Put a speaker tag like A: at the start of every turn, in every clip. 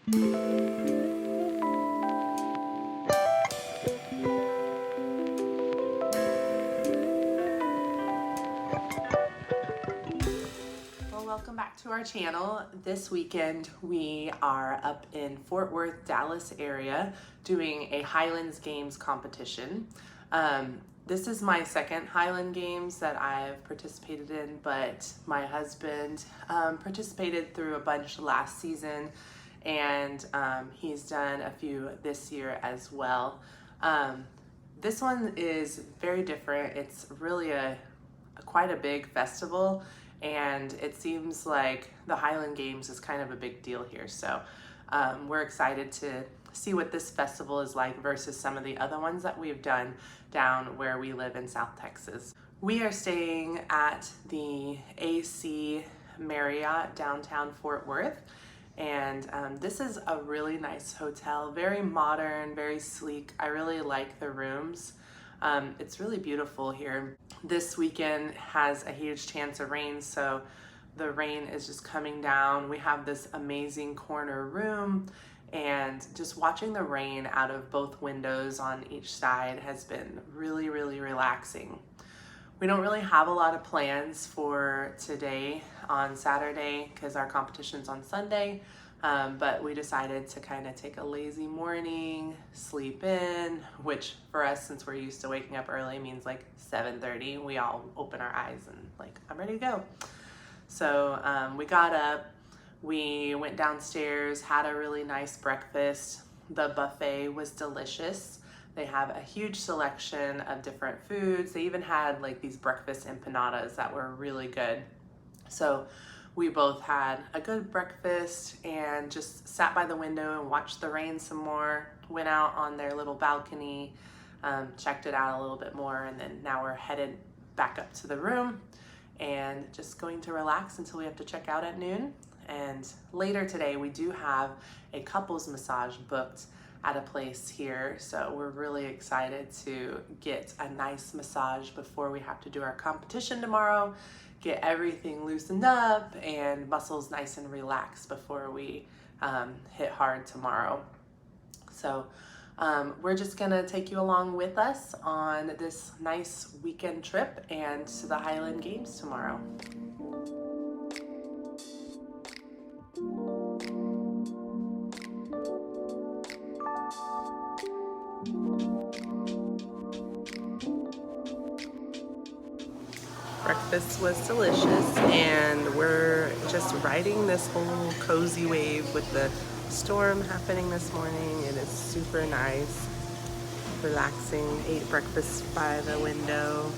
A: Welcome back to our channel. This weekend we are up in Fort Worth, Dallas area doing a Highland Games competition. This is my second Highland Games that I've participated in, but my husband participated through a bunch last season, and he's done a few this year as well. This one is very different. It's really quite a big festival, and it seems like the Highland Games is kind of a big deal here. So we're excited to see what this festival is like versus some of the other ones that we've done down where we live in South Texas. We are staying at the AC Marriott downtown Fort Worth, and this is a really nice hotel, very modern, very sleek. I really like the rooms. It's really beautiful here. This weekend has a huge chance of rain, so the rain is just coming down. We have this amazing corner room, and just watching the rain out of both windows on each side has been really, really relaxing. We don't really have a lot of plans for today on Saturday because our competition's on Sunday. But we decided to kind of take a lazy morning, sleep in, which for us, since we're used to waking up early, means like 7:30, we all open our eyes and like, I'm ready to go. So we got up, we went downstairs, had a really nice breakfast. The buffet was delicious. They have a huge selection of different foods. They even had like these breakfast empanadas that were really good. So we both had a good breakfast and just sat by the window and watched the rain some more, went out on their little balcony, checked it out a little bit more, and then now we're headed back up to the room and just going to relax until we have to check out at noon. And later today we do have a couples massage booked at a place here, so we're really excited to get a nice massage before we have to do our competition tomorrow, get everything loosened up and muscles nice and relaxed before we hit hard tomorrow. So we're just gonna take you along with us on this nice weekend trip and to the Highland Games tomorrow. Breakfast was delicious, and we're just riding this whole cozy wave with the storm happening this morning. It is super nice, relaxing. Ate breakfast by the window.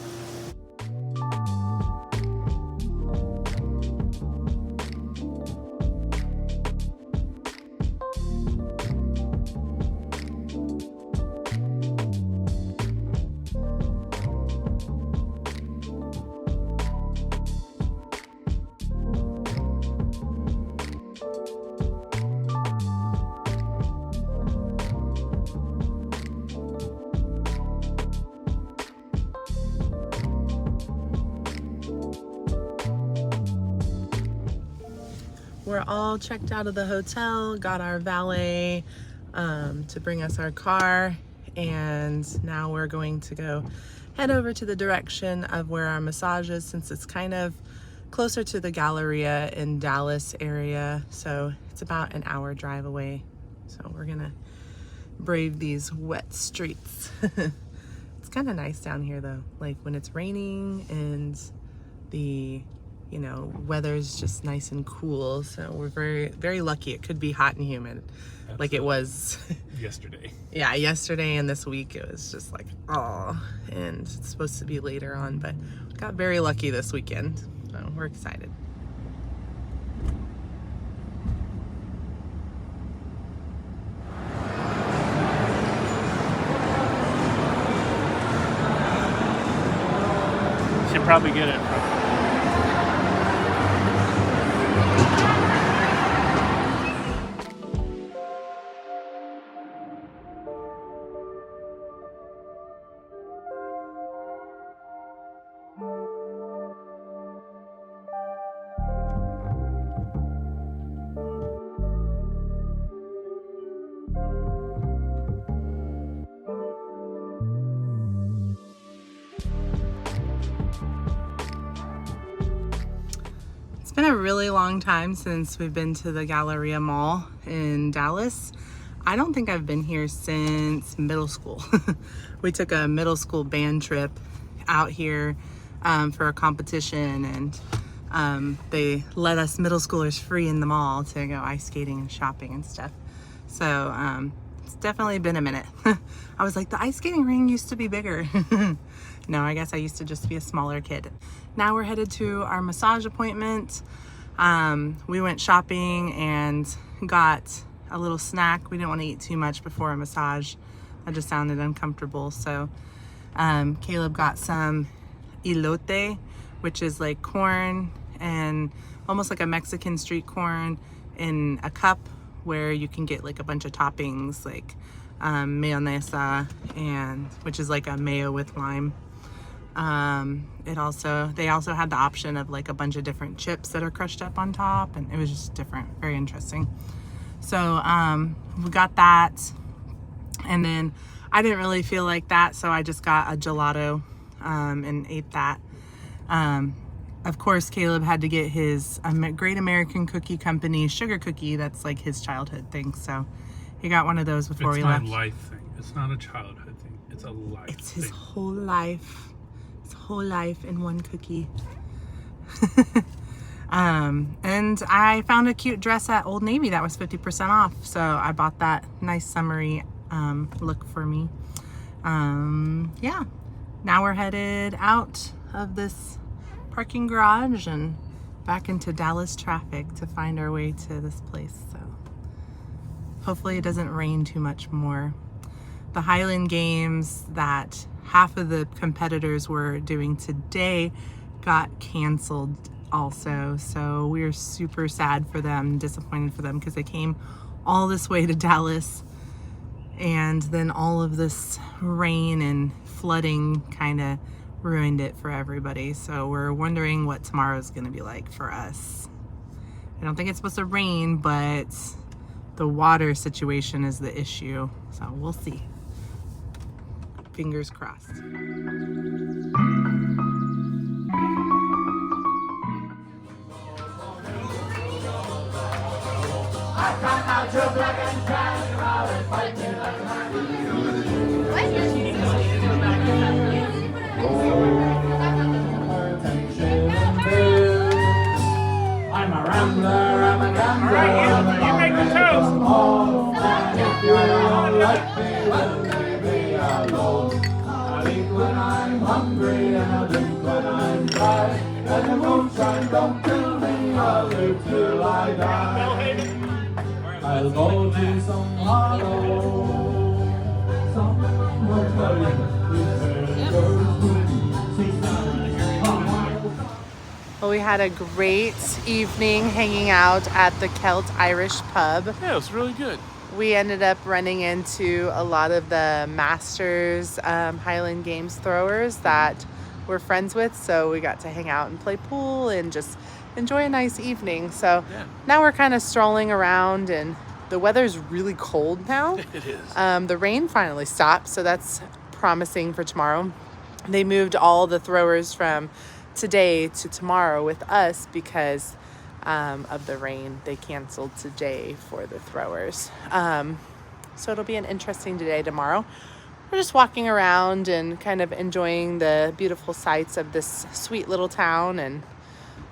A: We're all checked out of the hotel, got our valet to bring us our car, and now we're going to go head over to the direction of where our massage is, since it's kind of closer to the Galleria in Dallas area, so it's about an hour drive away. So we're gonna brave these wet streets. It's kind of nice down here though, like when it's raining and the weather's just nice and cool, so we're very, very lucky. It could be hot and humid. Absolutely. Like it was
B: yesterday.
A: Yeah, yesterday and this week it was just like, oh, and it's supposed to be later on, but we got very lucky this weekend, so we're excited.
B: Should probably get it from
A: It's been a really long time since we've been to the Galleria Mall in Dallas. I don't think I've been here since middle school. We took a middle school band trip out here for a competition, and they let us middle schoolers free in the mall to go ice skating and shopping and stuff. So it's definitely been a minute. I was like, the ice skating ring used to be bigger. No, I guess I used to just be a smaller kid. Now we're headed to our massage appointment. We went shopping and got a little snack. We didn't want to eat too much before a massage. That just sounded uncomfortable. So Caleb got some elote, which is like corn and almost like a Mexican street corn in a cup, where you can get like a bunch of toppings like mayonesa, and which is like a mayo with lime. They also had the option of like a bunch of different chips that are crushed up on top, and it was just different, very interesting. So we got that, and then I didn't really feel like that, so I just got a gelato and ate that. Of course, Caleb had to get his Great American Cookie Company sugar cookie. That's like his childhood thing, so he got one of those before we left.
B: It's my life thing. It's not a childhood thing. It's a life thing.
A: It's his whole life. His whole life in one cookie. And I found a cute dress at Old Navy that was 50% off, so I bought that nice summery look for me. Yeah, now we're headed out of this parking garage and back into Dallas traffic to find our way to this place. So hopefully it doesn't rain too much more. The Highland Games that half of the competitors were doing today got canceled also, so we're super sad for them, disappointed for them, because they came all this way to Dallas, and then all of this rain and flooding kind of ruined it for everybody. So we're wondering what tomorrow's gonna be like for us. I don't think it's supposed to rain, but the water situation is the issue, so we'll see. Fingers crossed.
C: I'm a rambler, I'm a gambler.
B: Alright, you make the toast.
C: If you don't like me, well, maybe alone. I eat when I'm hungry and I drink when I'm dry. And the moonshine don't kill me, I'll live till I die. I'll go to some hollow. Someone will tell you.
A: Well, we had a great evening hanging out at the Celt Irish pub.
B: Yeah, it was really good.
A: We ended up running into a lot of the Masters Highland Games throwers that we're friends with, so we got to hang out and play pool and just enjoy a nice evening. So
B: Yeah.
A: now we're kind of strolling around, and the weather's really cold now.
B: It is.
A: The rain finally stopped, so that's promising for tomorrow. They moved all the throwers from today to tomorrow with us because of the rain. They canceled today for the throwers. So it'll be an interesting day tomorrow. We're just walking around and kind of enjoying the beautiful sights of this sweet little town, and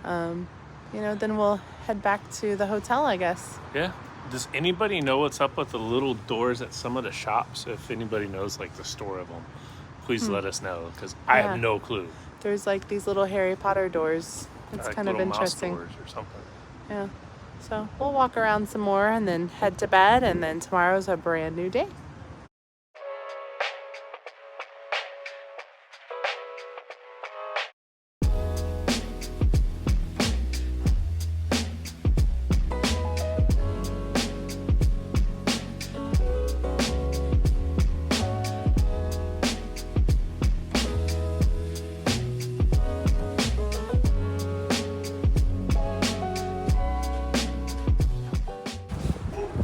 A: then we'll head back to the hotel, I guess.
B: Yeah. Does anybody know what's up with the little doors at some of the shops? If anybody knows like the story of them, please let us know, because I
A: Yeah.
B: have no clue.
A: There's like these little Harry Potter doors. It's
B: Like
A: kind of
B: little mouse
A: interesting.
B: doors or something.
A: Yeah. So we'll walk around some more and then head to bed, and then tomorrow's a brand new day.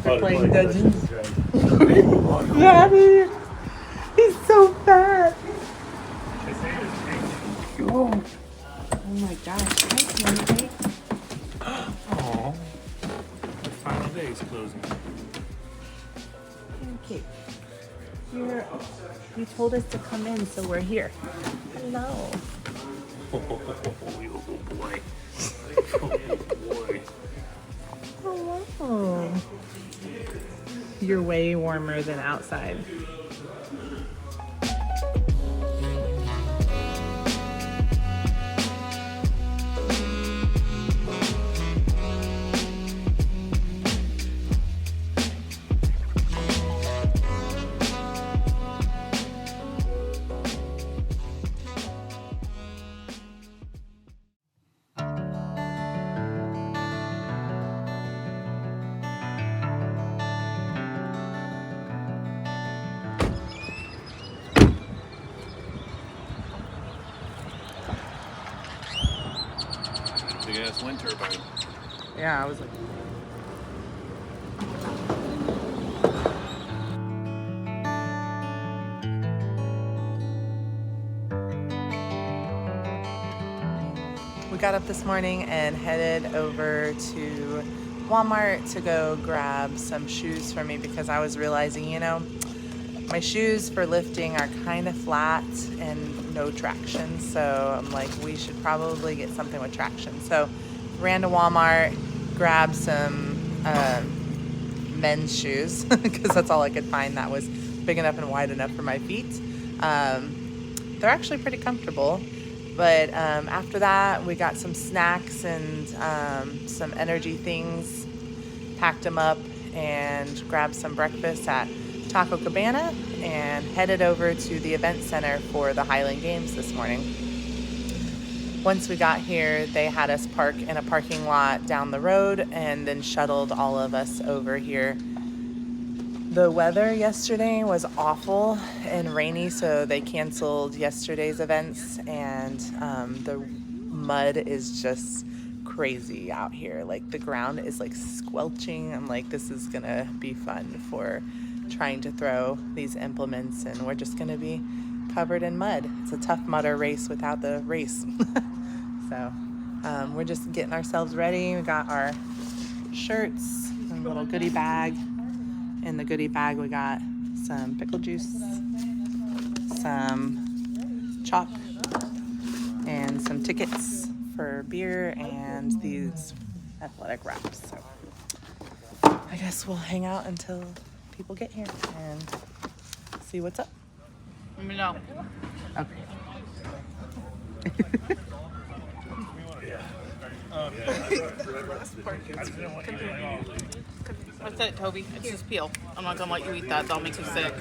B: Playing
A: Dungeons. Daddy! He's so fat! Oh my gosh. Thanks, Monday.
B: Oh, the final day is closing.
A: Okay. You told us to come in, so we're here. Hello.
B: Oh boy. Oh boy.
A: Hello. You're way warmer than outside.
B: Big ass wind turbine.
A: Yeah, I was like. We got up this morning and headed over to Walmart to go grab some shoes for me because I was realizing, you know, my shoes for lifting are kind of flat and no traction. So I'm like, we should probably get something with traction. So ran to Walmart, grabbed some men's shoes because that's all I could find that was big enough and wide enough for my feet. They're actually pretty comfortable. But after that, we got some snacks and some energy things, packed them up, and grabbed some breakfast at Taco Cabana and headed over to the event center for the Highland Games this morning. Once we got here, they had us park in a parking lot down the road and then shuttled all of us over here. The weather yesterday was awful and rainy, so they canceled yesterday's events, and the mud is just crazy out here. Like, the ground is like squelching. I'm like, this is gonna be fun for trying to throw these implements, and we're just gonna be covered in mud. It's a Tough Mudder race without the race. So we're just getting ourselves ready. We got our shirts, a little goodie bag. In the goodie bag, we got some pickle juice, some chalk, and some tickets for beer, and these athletic wraps. So I guess we'll hang out until people get here and see what's up.
D: No.
A: Okay.
D: What's that, Toby? It's just peel. I'm not gonna let you eat that. That'll make you sick.